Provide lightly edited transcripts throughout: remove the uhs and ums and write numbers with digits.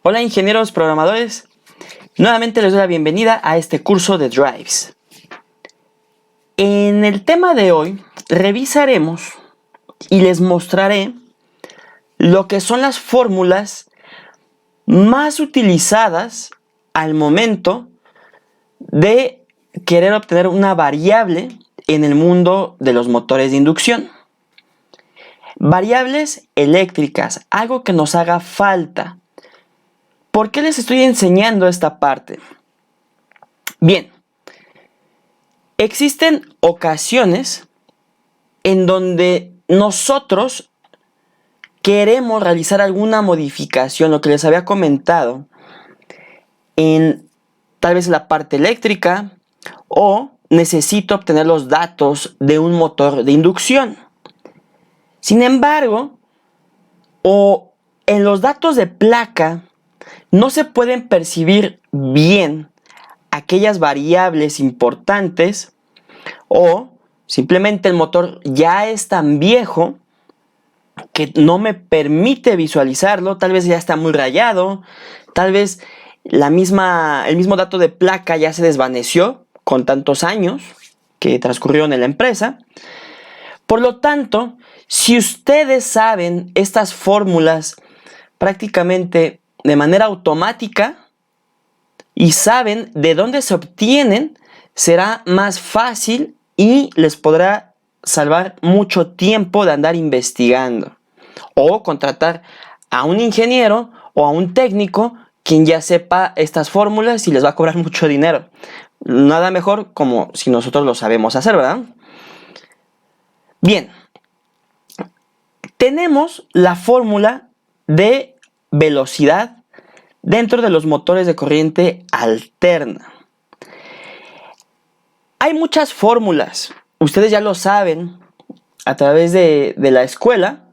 Hola ingenieros programadores, nuevamente les doy la bienvenida a este curso de Drives. En el tema de hoy revisaremos y les mostraré lo que son las fórmulas más utilizadas al momento de querer obtener una variable en el mundo de los motores de inducción. Variables eléctricas, algo que nos haga falta. ¿Por qué les estoy enseñando esta parte? Bien, existen ocasiones en donde nosotros queremos realizar alguna modificación, lo que les había comentado, en tal vez la parte eléctrica, o necesito obtener los datos de un motor de inducción. Sin embargo, o en los datos de placa no se pueden percibir bien aquellas variables importantes, o simplemente el motor ya es tan viejo que no me permite visualizarlo, tal vez ya está muy rayado, tal vez el mismo dato de placa ya se desvaneció con tantos años que transcurrieron en la empresa. Por lo tanto, si ustedes saben estas fórmulas prácticamente de manera automática y saben de dónde se obtienen, será más fácil y les podrá salvar mucho tiempo de andar investigando o contratar a un ingeniero o a un técnico quien ya sepa estas fórmulas y les va a cobrar mucho dinero. Nada mejor como si nosotros lo sabemos hacer, ¿verdad? Bien, tenemos la fórmula de velocidad dentro de los motores de corriente alterna. Hay muchas fórmulas, ustedes ya lo saben, a través de la escuela,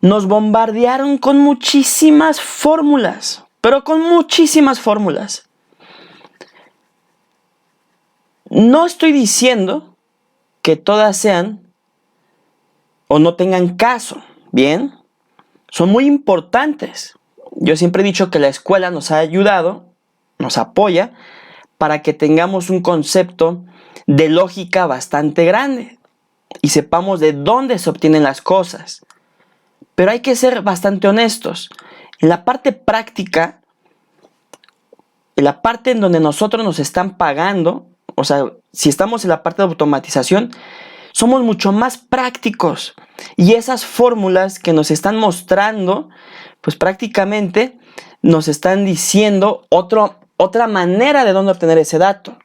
nos bombardearon con muchísimas fórmulas, pero con muchísimas fórmulas. No estoy diciendo que todas sean o no tengan caso, ¿bien? Son muy importantes. Yo siempre he dicho que la escuela nos ha ayudado, nos apoya, para que tengamos un concepto de lógica bastante grande y sepamos de dónde se obtienen las cosas. Pero hay que ser bastante honestos. En la parte práctica, en la parte en donde nosotros nos están pagando, o sea, si estamos en la parte de automatización, somos mucho más prácticos. Y esas fórmulas que nos están mostrando, pues prácticamente nos están diciendo otra manera de dónde obtener ese dato.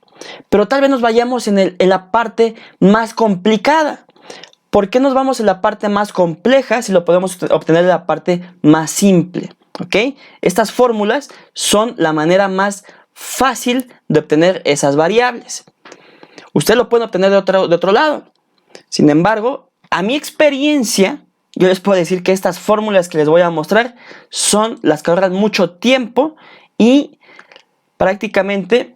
Pero tal vez nos vayamos en la parte más complicada. ¿Por qué nos vamos en la parte más compleja si lo podemos obtener en la parte más simple? ¿Ok? Estas fórmulas son la manera más fácil de obtener esas variables. Ustedes lo pueden obtener de otro lado. Sin embargo, a mi experiencia, yo les puedo decir que estas fórmulas que les voy a mostrar son las que ahorran mucho tiempo y prácticamente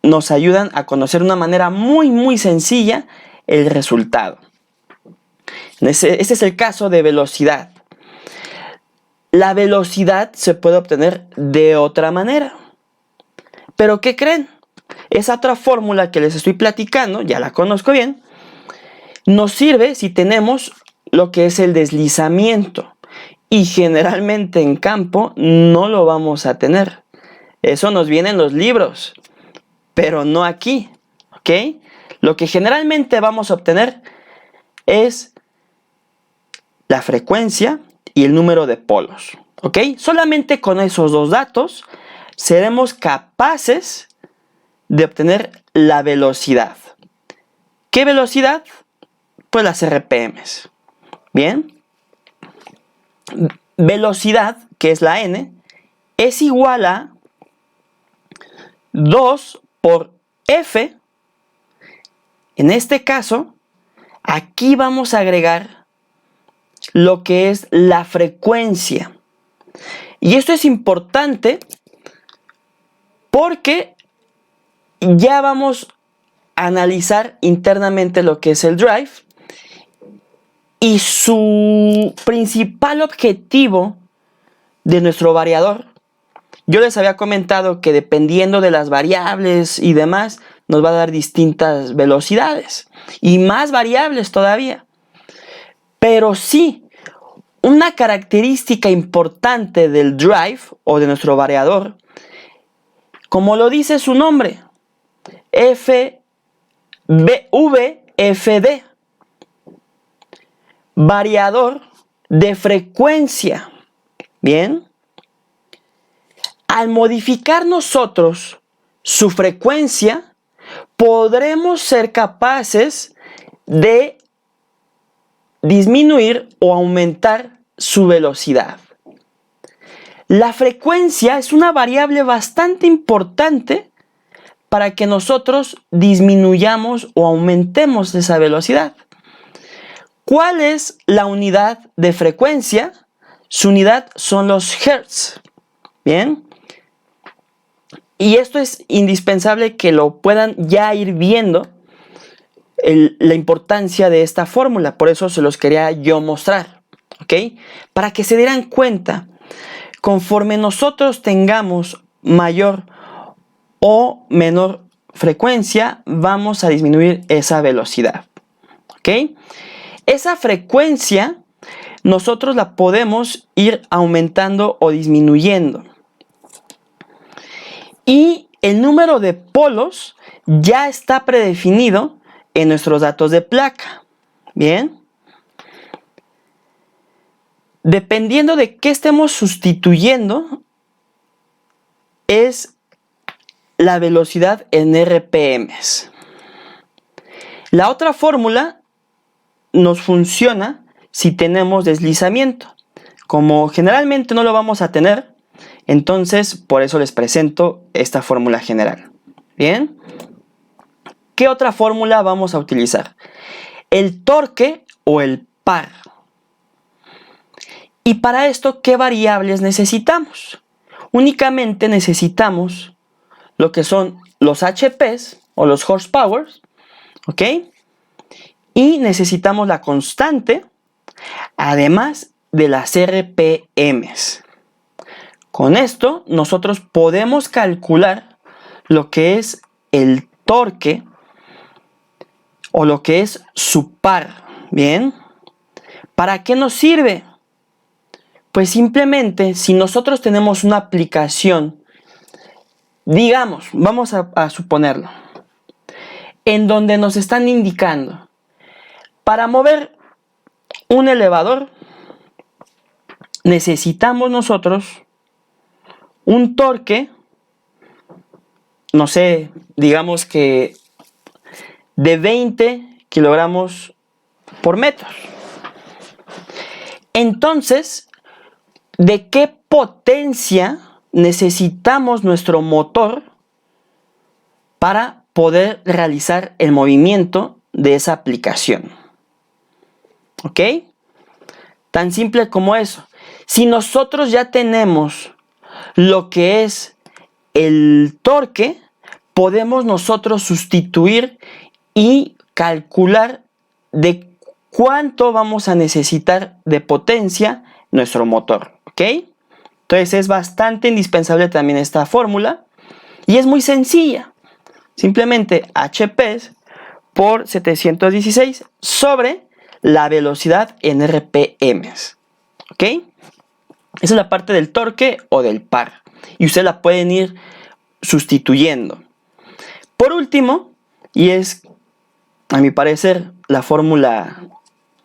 nos ayudan a conocer de una manera muy sencilla el resultado. Este es el caso de velocidad. La velocidad se puede obtener de otra manera. ¿Pero qué creen? Esa otra fórmula que les estoy platicando, ya la conozco bien, nos sirve si tenemos lo que es el deslizamiento. Y generalmente en campo no lo vamos a tener. Eso nos viene en los libros, pero no aquí, ¿ok? Lo que generalmente vamos a obtener es la frecuencia y el número de polos, ¿ok? Solamente con esos dos datos seremos capaces de obtener la velocidad. ¿Qué velocidad? Pues las RPMs. Bien. Velocidad, que es la n, es igual a 2 por f. En este caso, aquí vamos a agregar lo que es la frecuencia. Y esto es importante porque ya vamos a analizar internamente lo que es el drive y su principal objetivo de nuestro variador Yo les había comentado que dependiendo de las variables y demás, nos va a dar distintas velocidades y más variables todavía. Pero sí, una característica importante del drive o de nuestro variador, como lo dice su nombre, VFD, variador de frecuencia. Bien, al modificar nosotros su frecuencia, podremos ser capaces de disminuir o aumentar su velocidad. La frecuencia es una variable bastante importante para que nosotros disminuyamos o aumentemos esa velocidad. ¿Cuál es la unidad de frecuencia? Su unidad son los hertz. Bien. Y esto es indispensable que lo puedan ya ir viendo, la importancia de esta fórmula. Por eso se los quería yo mostrar. ¿Ok? Para que se dieran cuenta, conforme nosotros tengamos mayor o menor frecuencia, vamos a disminuir esa velocidad. ¿Ok? Esa frecuencia nosotros la podemos ir aumentando o disminuyendo. Y el número de polos ya está predefinido en nuestros datos de placa. Bien. Dependiendo de qué estemos sustituyendo, es la velocidad en RPMs. La otra fórmula nos funciona si tenemos deslizamiento. Como generalmente no lo vamos a tener, entonces por eso les presento esta fórmula general. Bien. ¿Qué otra fórmula vamos a utilizar? El torque o el par. Y para esto, ¿qué variables necesitamos? Únicamente necesitamos lo que son los HPs o los horsepower, ¿ok? Y necesitamos la constante, además de las RPMs. Con esto, nosotros podemos calcular lo que es el torque o lo que es su par. Bien. ¿Para qué nos sirve? Pues simplemente, si nosotros tenemos una aplicación, digamos, vamos a suponerlo, en donde nos están indicando, para mover un elevador, necesitamos nosotros un torque, no sé, digamos que de 20 kilogramos por metro. Entonces, ¿de qué potencia necesitamos nuestro motor para poder realizar el movimiento de esa aplicación? ¿Ok? Tan simple como eso. Si nosotros ya tenemos lo que es el torque, podemos nosotros sustituir y calcular de cuánto vamos a necesitar de potencia nuestro motor. ¿Ok? Entonces es bastante indispensable también esta fórmula y es muy sencilla. Simplemente HP por 716 sobre la velocidad en RPMs. ¿Ok? Esa es la parte del torque o del par. Y ustedes la pueden ir sustituyendo. Por último, y es a mi parecer la fórmula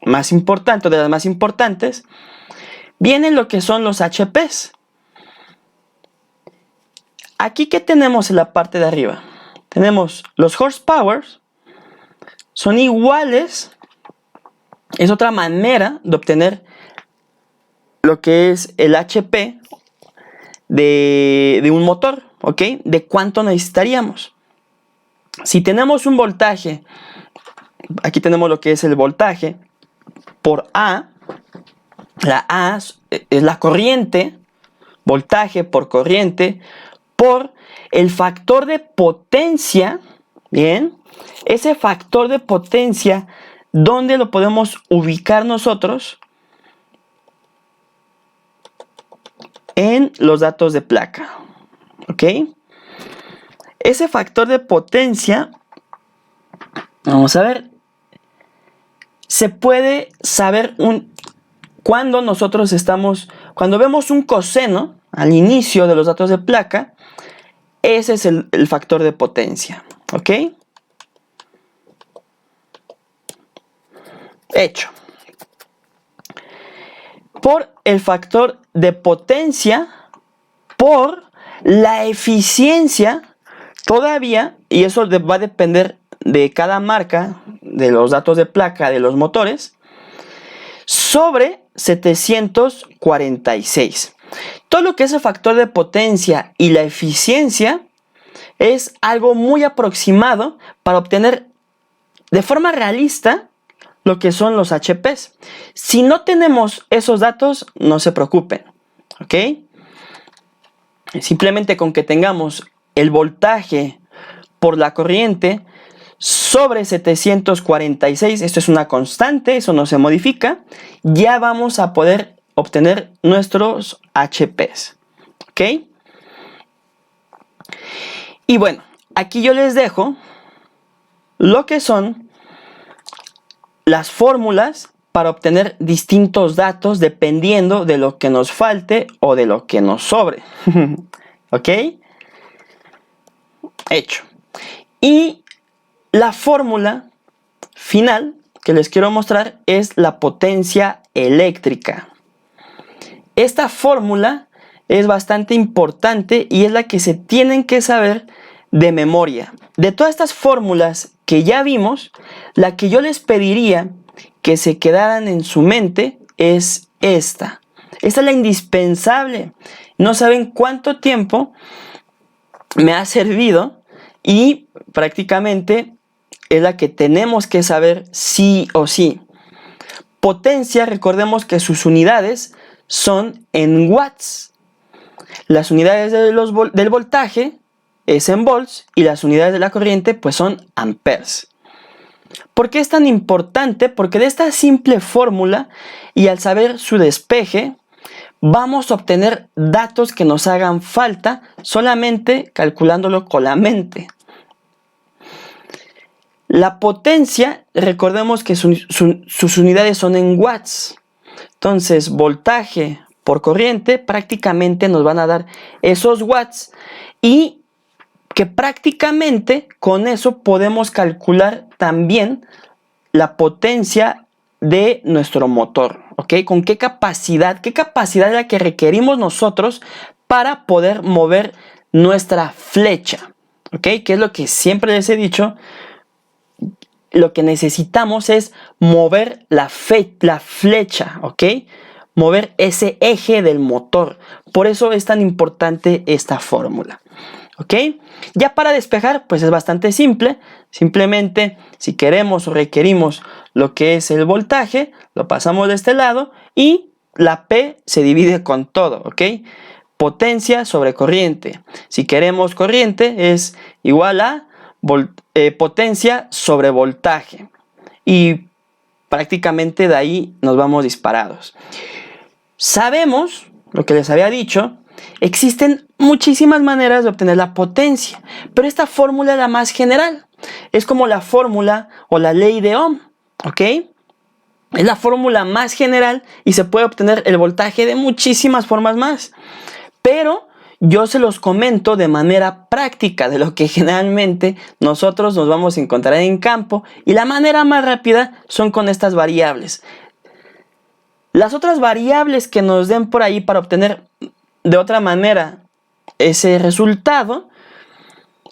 más importante, de las más importantes, vienen lo que son los HPs. Aquí, ¿qué tenemos en la parte de arriba? Tenemos los horsepower, son iguales, es otra manera de obtener lo que es el HP de un motor, ¿ok? De cuánto necesitaríamos. Si tenemos un voltaje, aquí tenemos lo que es el voltaje por A. La A es la corriente, voltaje por corriente, por el factor de potencia. Bien, ese factor de potencia, ¿dónde lo podemos ubicar nosotros? En los datos de placa. ¿ok? Ese factor de potencia, vamos a ver, se puede saber cuando vemos un coseno al inicio de los datos de placa, ese es el factor de potencia, ¿ok? Hecho. Por el factor de potencia, por la eficiencia, todavía, y eso va a depender de cada marca, de los datos de placa de los motores, sobre 746. Todo lo que es el factor de potencia y la eficiencia es algo muy aproximado para obtener de forma realista lo que son los HPs. Si no tenemos esos datos, no se preocupen, ¿ok? Simplemente con que tengamos el voltaje por la corriente sobre 746, esto es una constante, eso no se modifica, ya vamos a poder obtener nuestros HPs, ¿ok? Y bueno, aquí yo les dejo lo que son las fórmulas para obtener distintos datos dependiendo de lo que nos falte o de lo que nos sobre, ¿ok? Hecho. Y la fórmula final que les quiero mostrar es la potencia eléctrica. Esta fórmula es bastante importante y es la que se tienen que saber de memoria. De todas estas fórmulas que ya vimos, la que yo les pediría que se quedaran en su mente es esta. Esta es la indispensable. No saben cuánto tiempo me ha servido y prácticamente es la que tenemos que saber sí o sí. Potencia, recordemos que sus unidades son en watts. Las unidades del voltaje es en volts y las unidades de la corriente pues son amperes. ¿Por qué es tan importante? Porque de esta simple fórmula y al saber su despeje, vamos a obtener datos que nos hagan falta solamente calculándolo con la mente. La potencia, recordemos que sus unidades son en watts. Entonces, voltaje por corriente prácticamente nos van a dar esos watts y que prácticamente con eso podemos calcular también la potencia de nuestro motor, ¿ok? Con qué capacidad es la que requerimos nosotros para poder mover nuestra flecha, ¿ok? Que es lo que siempre les he dicho, lo que necesitamos es mover la flecha, ¿ok? Mover ese eje del motor. Por eso es tan importante esta fórmula, ¿ok? Ya para despejar, pues es bastante simple. Simplemente, si queremos o requerimos lo que es el voltaje, lo pasamos de este lado y la P se divide con todo, ¿ok? Potencia sobre corriente. Si queremos corriente, es igual a potencia sobre voltaje. Y prácticamente de ahí nos vamos disparados. Sabemos, lo que les había dicho, existen muchísimas maneras de obtener la potencia, pero esta fórmula es la más general. Es como la fórmula o la ley de Ohm, ¿ok? Es la fórmula más general y se puede obtener el voltaje de muchísimas formas más. Pero yo se los comento de manera práctica de lo que generalmente nosotros nos vamos a encontrar en campo y la manera más rápida son con estas variables. Las otras variables que nos den por ahí para obtener de otra manera ese resultado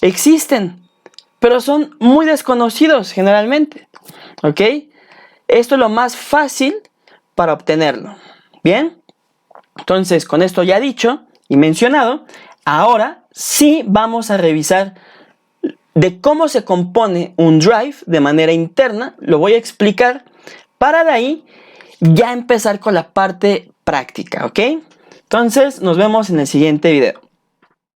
existen, pero son muy desconocidos generalmente, ¿ok? Esto es lo más fácil para obtenerlo. Bien, entonces con esto ya dicho y mencionado, ahora sí vamos a revisar de cómo se compone un drive de manera interna. Lo voy a explicar para de ahí ya empezar con la parte práctica, ¿ok? Entonces nos vemos en el siguiente video.